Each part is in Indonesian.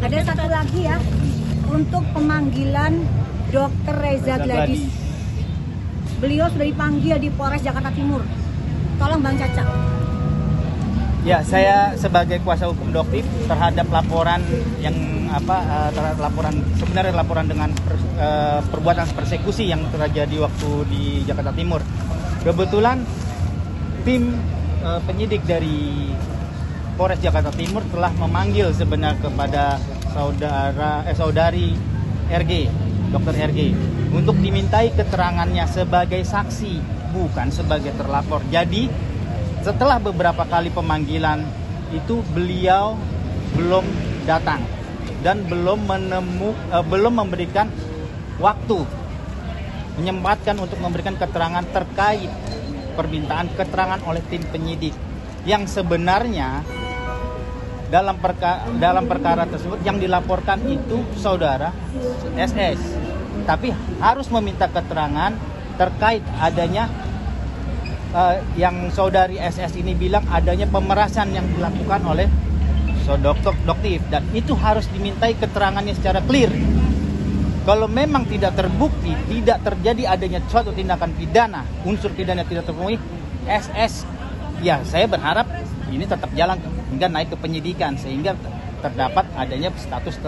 Ada satu lagi ya, untuk pemanggilan Dr. Reza Gladys. Beliau sudah dipanggil di Polres Jakarta Timur. Tolong Bang Caca. Ya, saya sebagai kuasa hukum Doktif terhadap laporan yang terhadap laporan dengan perbuatan persekusi yang terjadi waktu di Jakarta Timur. Kebetulan tim penyidik dari Polres Jakarta Timur telah memanggil sebenarnya kepada saudari RG, Dr. RG, untuk dimintai keterangannya sebagai saksi, bukan sebagai terlapor. Jadi setelah beberapa kali pemanggilan itu beliau belum datang dan belum memberikan waktu, menyempatkan untuk memberikan keterangan terkait permintaan keterangan oleh tim penyidik yang sebenarnya dalam perkara tersebut yang dilaporkan itu saudara SS, tapi harus meminta keterangan terkait adanya yang saudari SS ini bilang adanya pemerasan yang dilakukan oleh Doktif, dan itu harus dimintai keterangannya secara clear. Kalau memang tidak terbukti, tidak terjadi adanya suatu tindakan pidana, unsur pidana tidak terpenuhi, SS, ya saya berharap ini tetap jalan hingga naik ke penyidikan sehingga terdapat adanya status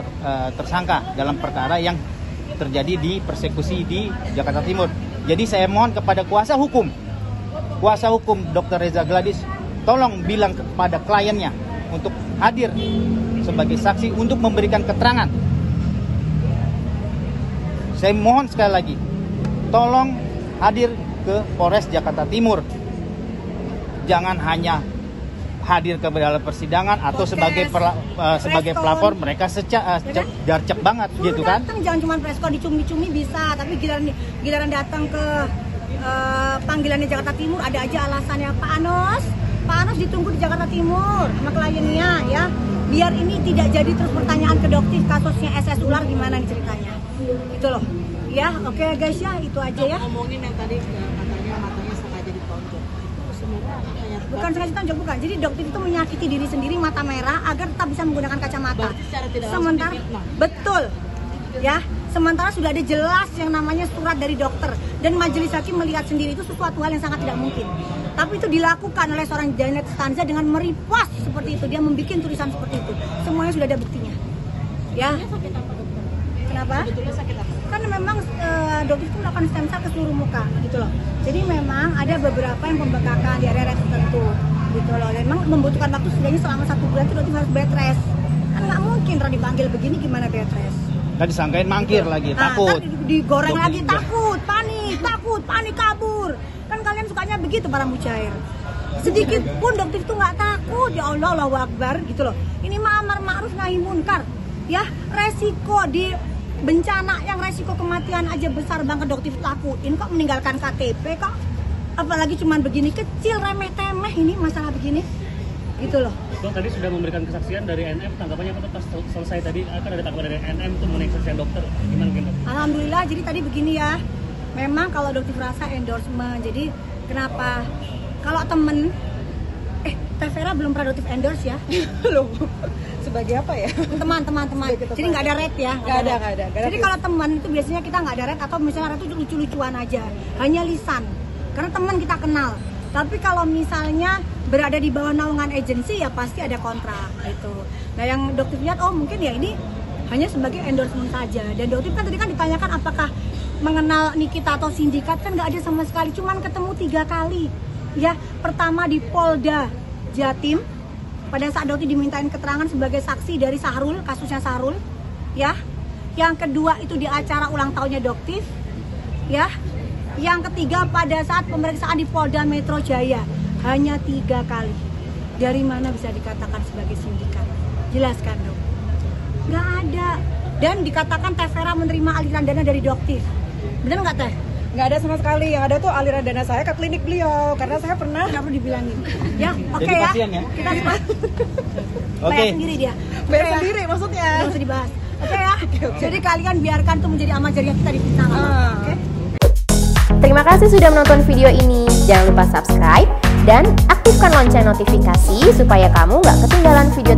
tersangka dalam perkara yang terjadi di persekusi di Jakarta Timur. Jadi saya mohon kepada kuasa hukum Dr. Reza Gladys, tolong bilang kepada kliennya untuk hadir sebagai saksi untuk memberikan keterangan. Saya mohon sekali lagi, tolong hadir ke Polres Jakarta Timur. Jangan hanya hadir ke dalam persidangan atau sebagai pelapor, mereka jarcep banget gitu kan. Datang, jangan cuma preskon dicumi-cumi bisa, tapi giliran datang ke panggilannya Jakarta Timur ada aja alasannya. Pak Anos ditunggu di Jakarta Timur sama kliennya ya, biar ini tidak jadi terus pertanyaan ke Doktif kasusnya SS ular gimana nih ceritanya gitu loh ya. Oke guys ya, itu aja ya. Ngomongin yang tadi katanya matanya sengaja ditonjok, itu sebenarnya bukan sengaja ditonjok, bukan. Jadi Doktif itu menyakiti diri sendiri, mata merah agar tetap bisa menggunakan kacamata. Sementara betul ya, sementara sudah ada jelas yang namanya surat dari dokter dan majelis hakim melihat sendiri itu sesuatu hal yang sangat tidak mungkin. Tapi itu dilakukan oleh seorang Janet Stanza dengan merepost seperti itu, dia membuat tulisan seperti itu. Semuanya sudah ada buktinya. Ya. Kenapa? Sebetulnya sakit apa? Karena memang Dokter itu melakukan stem cell ke seluruh muka gitu loh. Jadi memang ada beberapa yang pembekakan di area tertentu gitu loh. Dan memang membutuhkan waktu setidaknya selama 1 bulan itu Dokter harus bed rest. Kan nggak mungkin kalau dipanggil begini gimana bed rest. Kan disangkain mangkir lagi, takut. Digoreng lagi, takut, panik, kabur. Kan kalian sukanya begitu para mujair. Sedikit pun Dokter itu nggak takut, ya Allah, Allahu Akbar gitu loh. Ini amar ma'ruf nahi munkar. Ya, resiko di bencana yang resiko kematian aja besar banget Dokter takutin kok meninggalkan KTP kok. Apalagi cuman begini kecil, remeh-temeh ini masalah begini. Gitu loh. Bang tadi sudah memberikan kesaksian dari NM, tanggapannya apa pas selesai tadi akan ada tanggapan dari NM itu mengenai kesaksian dokter gimana? Alhamdulillah, jadi tadi begini ya. Memang kalau Dokter rasa endorsement, jadi kenapa kalau temen Tevera belum pernah Dokter endorse ya? Loh, sebagai apa ya? Teman. Jadi nggak ada rate ya? Nggak ada. Jadi kalau teman itu biasanya kita nggak ada rate atau misalnya rate itu lucu-lucuan aja, hanya lisan. Karena teman kita kenal. Tapi kalau misalnya berada di bawah naungan agensi ya pasti ada kontrak gitu. Nah yang Dokter lihat, oh mungkin ya ini hanya sebagai endorsement saja. Dan Dokter kan tadi kan ditanyakan apakah mengenal Nikita atau sindikat, kan nggak ada sama sekali. Cuman ketemu 3 kali. Ya, pertama di Polda Jatim pada saat Dokter dimintain keterangan sebagai saksi dari Sahrul, kasusnya Sahrul. Ya. Yang kedua itu di acara ulang tahunnya Dokter. Ya. Yang ketiga pada saat pemeriksaan di Polda Metro Jaya. Hanya 3 kali. Dari mana bisa dikatakan sebagai sindikat? Jelaskan dong. Nggak ada. Dan dikatakan Tevera menerima aliran dana dari Dokter. Bener nggak Teh? Nggak ada sama sekali. Yang ada tuh aliran dana saya ke klinik beliau. Karena saya pernah. Kenapa dibilangin? Ya, oke Jadi ya. pasien ya? Kita dibahas. Oke. Bayar sendiri dia. Bayar Oke, sendiri maksudnya. Nggak usah dibahas. Oke ya. Jadi kalian biarkan tuh menjadi amal jariah kita di fitnah. Oke. Terima kasih sudah menonton video ini. Jangan lupa subscribe dan aktifkan lonceng notifikasi supaya kamu nggak ketinggalan video